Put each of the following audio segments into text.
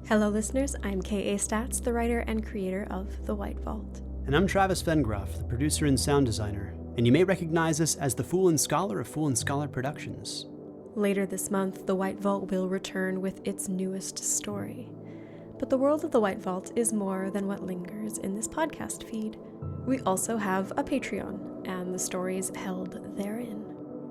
Hello listeners, I'm K.A. Statz, the writer and creator of The White Vault. And I'm Travis Vengroff, the producer and sound designer, and you may recognize us as the Fool and Scholar of Fool and Scholar Productions. Later this month, The White Vault will return with its newest story. But the world of The White Vault is more than what lingers in this podcast feed. We also have a Patreon, and the stories held therein.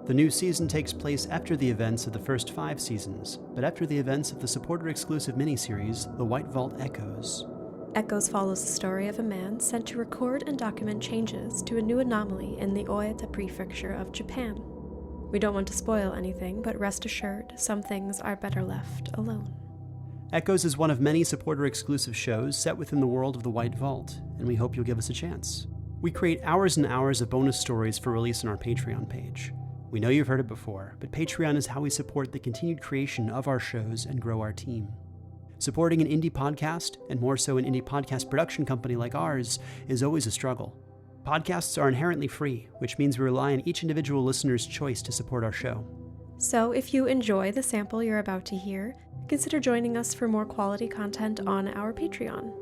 The new season takes place after the events of the first 5 seasons, but after the events of the supporter-exclusive miniseries, The White Vault Echoes. Echoes follows the story of a man sent to record and document changes to a new anomaly in the Oita Prefecture of Japan. We don't want to spoil anything, but rest assured, some things are better left alone. Echoes is one of many supporter-exclusive shows set within the world of The White Vault, and we hope you'll give us a chance. We create hours and hours of bonus stories for release on our Patreon page. We know you've heard it before, but Patreon is how we support the continued creation of our shows and grow our team. Supporting an indie podcast, and more so an indie podcast production company like ours, is always a struggle. Podcasts are inherently free, which means we rely on each individual listener's choice to support our show. So if you enjoy the sample you're about to hear, consider joining us for more quality content on our Patreon.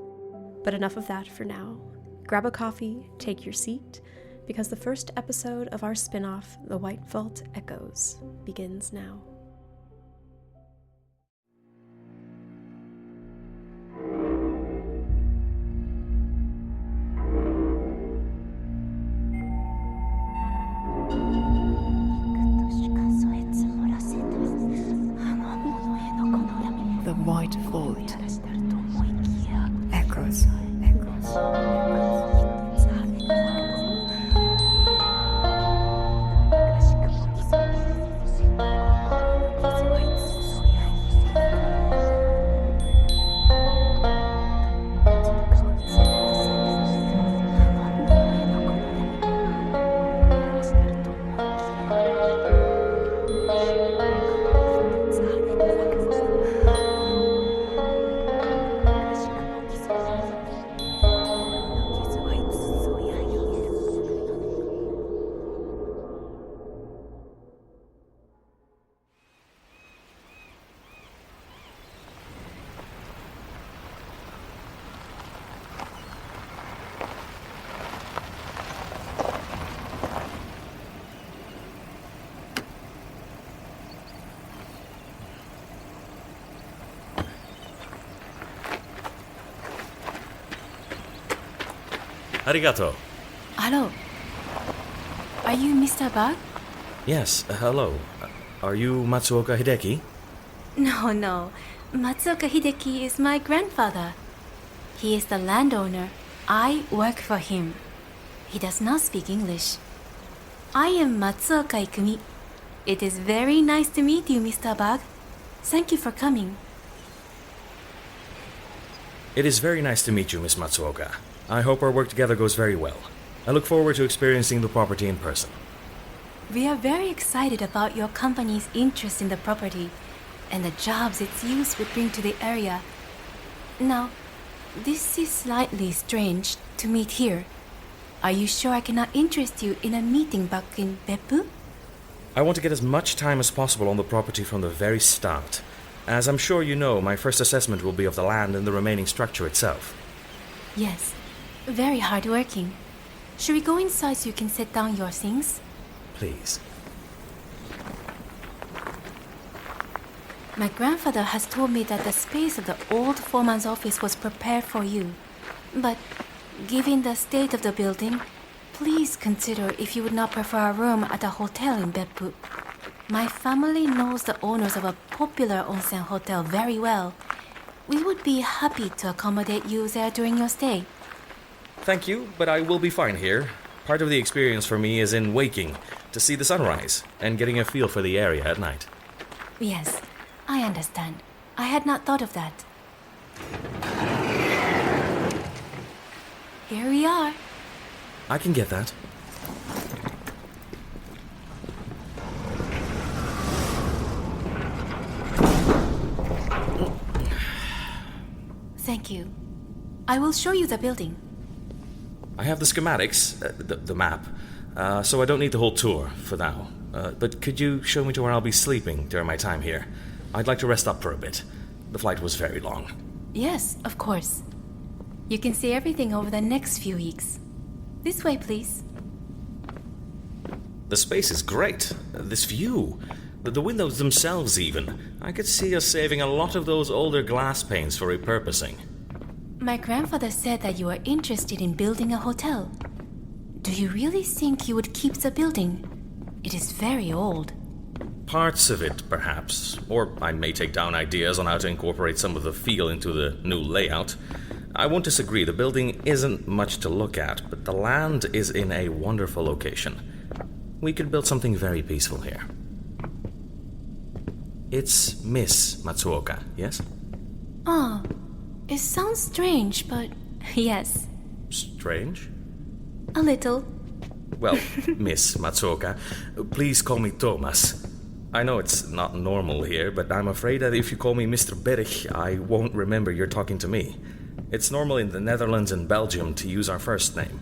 But enough of that for now. Grab a coffee, take your seat, because the first episode of our spin-off, The White Vault Echoes, begins now. The White Vault Echoes. Arigato. Hello. Are you Mr. Berg? Yes, hello. Are you Matsuoka Hideki? No. Matsuoka Hideki is my grandfather. He is the landowner. I work for him. He does not speak English. I am Matsuoka Ikumi. It is very nice to meet you, Mr. Berg. Thank you for coming. It is very nice to meet you, Miss Matsuoka. I hope our work together goes very well. I look forward to experiencing the property in person. We are very excited about your company's interest in the property and the jobs its use would bring to the area. Now, this is slightly strange to meet here. Are you sure I cannot interest you in a meeting back in Beppu? I want to get as much time as possible on the property from the very start. As I'm sure you know, my first assessment will be of the land and the remaining structure itself. Yes, very hardworking. Should we go inside so you can set down your things? Please. My grandfather has told me that the space of the old foreman's office was prepared for you. But given the state of the building, please consider if you would not prefer a room at a hotel in Beppu. My family knows the owners of a popular onsen hotel very well. We would be happy to accommodate you there during your stay. Thank you, but I will be fine here. Part of the experience for me is in waking, to see the sunrise, and getting a feel for the area at night. Yes, I understand. I had not thought of that. Here we are. I can get that. Thank you. I will show you the building. I have the schematics, the map, so I don't need the whole tour for now. But could you show me to where I'll be sleeping during my time here? I'd like to rest up for a bit. The flight was very long. Yes, of course. You can see everything over the next few weeks. This way, please. The space is great. This view. The windows themselves, even. I could see us saving a lot of those older glass panes for repurposing. My grandfather said that you are interested in building a hotel. Do you really think you would keep the building? It is very old. Parts of it, perhaps. Or I may take down ideas on how to incorporate some of the feel into the new layout. I won't disagree, the building isn't much to look at, but the land is in a wonderful location. We could build something very peaceful here. It's Miss Matsuoka, yes? Oh, it sounds strange, but yes. Strange? A little. Well, Miss Matsuoka, please call me Thomas. I know it's not normal here, but I'm afraid that if you call me Mr. Berg, I won't remember you're talking to me. It's normal in the Netherlands and Belgium to use our first name.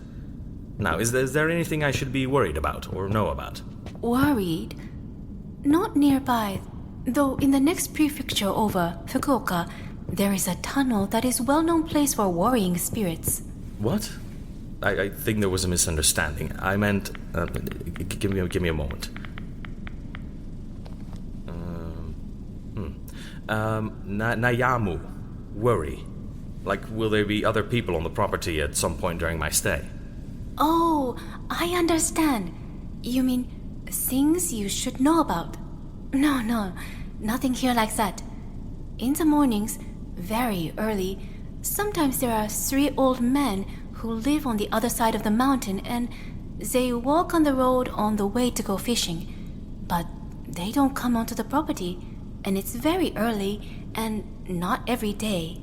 Now, is there anything I should be worried about or know about? Worried? Not nearby, though in the next prefecture over, Fukuoka, there is a tunnel that is a well-known place for worrying spirits. What? I think there was a misunderstanding. I meant... give me a moment. Nayamu. Worry. Like, will there be other people on the property at some point during my stay? Oh, I understand. You mean things you should know about? No, nothing here like that. In the mornings, very early, sometimes there are 3 old men who live on the other side of the mountain and they walk on the road on the way to go fishing. But they don't come onto the property, and it's very early and not every day.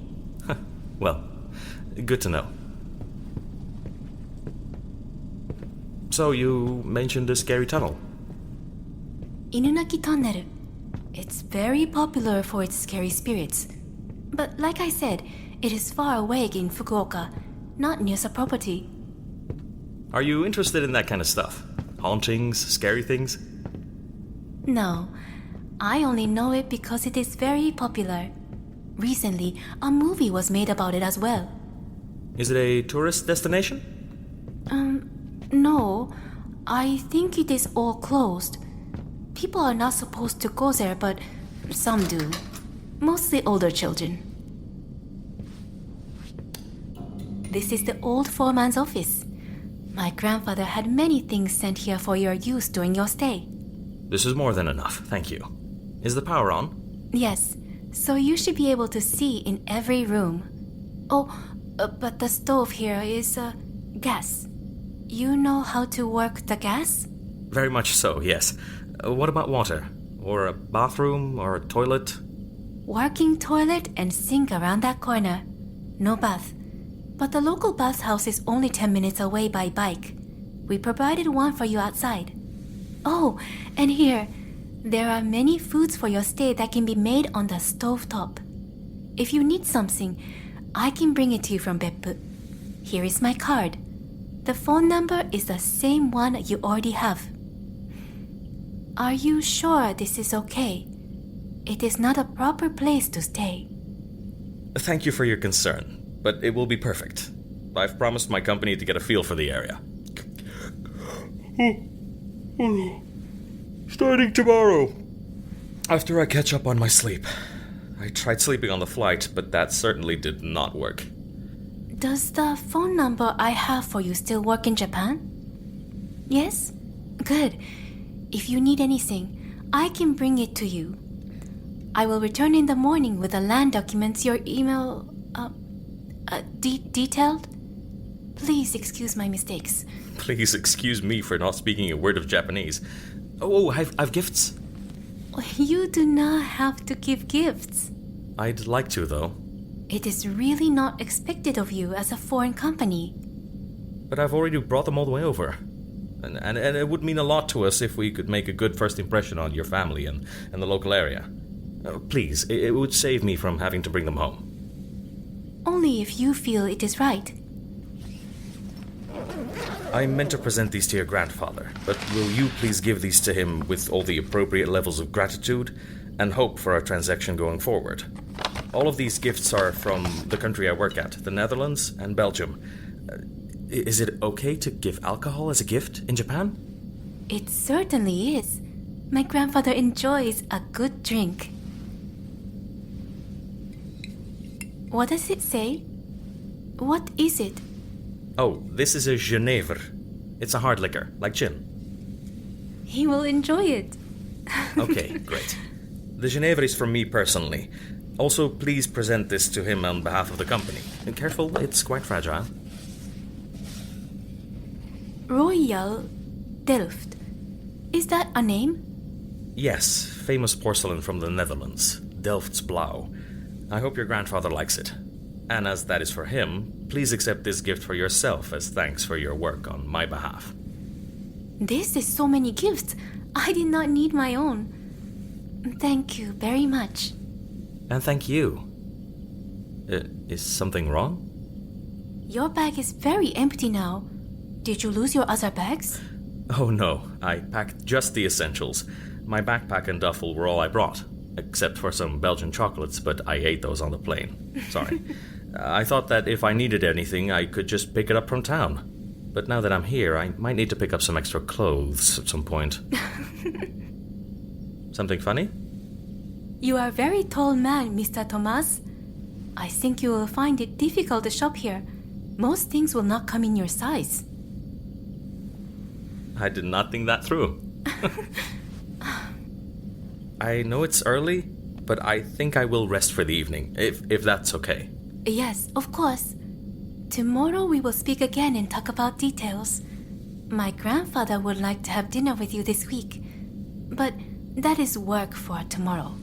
Well, good to know. So you mentioned the scary tunnel. Inunaki Tunnel. It's very popular for its scary spirits. But like I said, it is far away in Fukuoka, not near the property. Are you interested in that kind of stuff? Hauntings, scary things? No, I only know it because it is very popular. Recently, a movie was made about it as well. Is it a tourist destination? No. I think it is all closed. People are not supposed to go there, but some do. Mostly older children. This is the old foreman's office. My grandfather had many things sent here for your use during your stay. This is more than enough, thank you. Is the power on? Yes, so you should be able to see in every room. Oh, but the stove here is, gas. You know how to work the gas? Very much so, yes. What about water? Or a bathroom or a toilet? Working toilet and sink around that corner. No bath. But the local bathhouse is only 10 minutes away by bike. We provided one for you outside. Oh, and here, there are many foods for your stay that can be made on the stovetop. If you need something, I can bring it to you from Beppu. Here is my card. The phone number is the same one you already have. Are you sure this is okay? It is not a proper place to stay. Thank you for your concern, but it will be perfect. I've promised my company to get a feel for the area. Starting tomorrow. After I catch up on my sleep. I tried sleeping on the flight, but that certainly did not work. Does the phone number I have for you still work in Japan? Yes? Good. If you need anything, I can bring it to you. I will return in the morning with the land documents, your email... detailed? Please excuse my mistakes. Please excuse me for not speaking a word of Japanese. Oh, I've gifts. You do not have to give gifts. I'd like to, though. It is really not expected of you as a foreign company. But I've already brought them all the way over. And it would mean a lot to us if we could make a good first impression on your family and the local area. Please, it would save me from having to bring them home. Only if you feel it is right. I meant to present these to your grandfather, but will you please give these to him with all the appropriate levels of gratitude and hope for our transaction going forward? All of these gifts are from the country I work at, the Netherlands and Belgium. Is it okay to give alcohol as a gift in Japan? It certainly is. My grandfather enjoys a good drink. What does it say? What is it? Oh, this is a Genever. It's a hard liquor, like gin. He will enjoy it. Okay, great. The Genever is from me personally. Also, please present this to him on behalf of the company. And careful, it's quite fragile. Royal Delft. Is that a name? Yes, famous porcelain from the Netherlands. Delft's Blauw. I hope your grandfather likes it. And as that is for him, please accept this gift for yourself as thanks for your work on my behalf. This is so many gifts. I did not need my own. Thank you very much. And thank you. Is something wrong? Your bag is very empty now. Did you lose your other bags? Oh no, I packed just the essentials. My backpack and duffel were all I brought, except for some Belgian chocolates, but I ate those on the plane. Sorry. I thought that if I needed anything, I could just pick it up from town. But now that I'm here, I might need to pick up some extra clothes at some point. Something funny? You are a very tall man, Mr. Thomas. I think you will find it difficult to shop here. Most things will not come in your size. I did not think that through. I know it's early, but I think I will rest for the evening, if that's okay. Yes, of course. Tomorrow we will speak again and talk about details. My grandfather would like to have dinner with you this week, but that is work for tomorrow.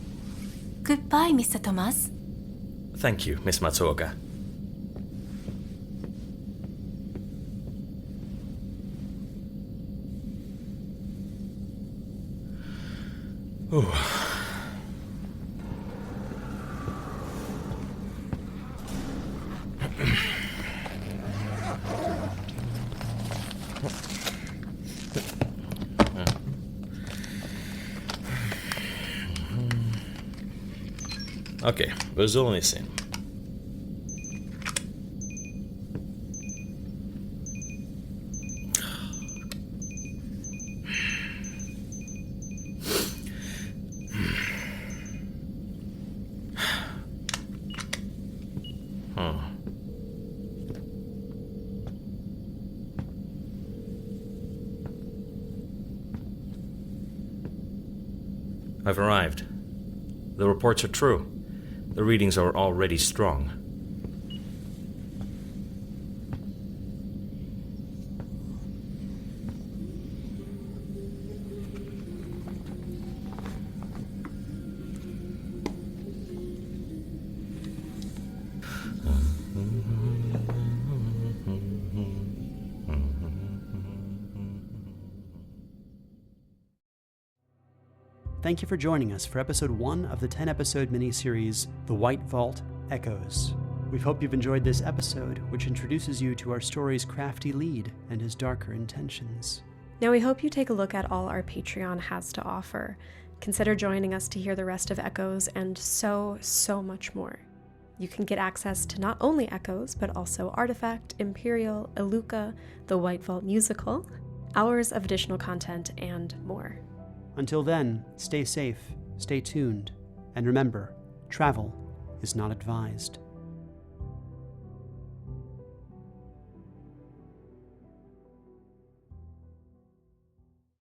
Goodbye, Mr. Thomas. Thank you, Miss Matsuoka. Ooh. Okay, we zullen eens zien. I've arrived. The reports are true. The readings are already strong. Thank you for joining us for episode 1 of the 10-episode miniseries, The White Vault Echoes. We hope you've enjoyed this episode, which introduces you to our story's crafty lead and his darker intentions. Now we hope you take a look at all our Patreon has to offer. Consider joining us to hear the rest of Echoes and so much more. You can get access to not only Echoes, but also Artifact, Imperial, Iluka, the White Vault musical, hours of additional content, and more. Until then, stay safe, stay tuned, and remember, travel is not advised.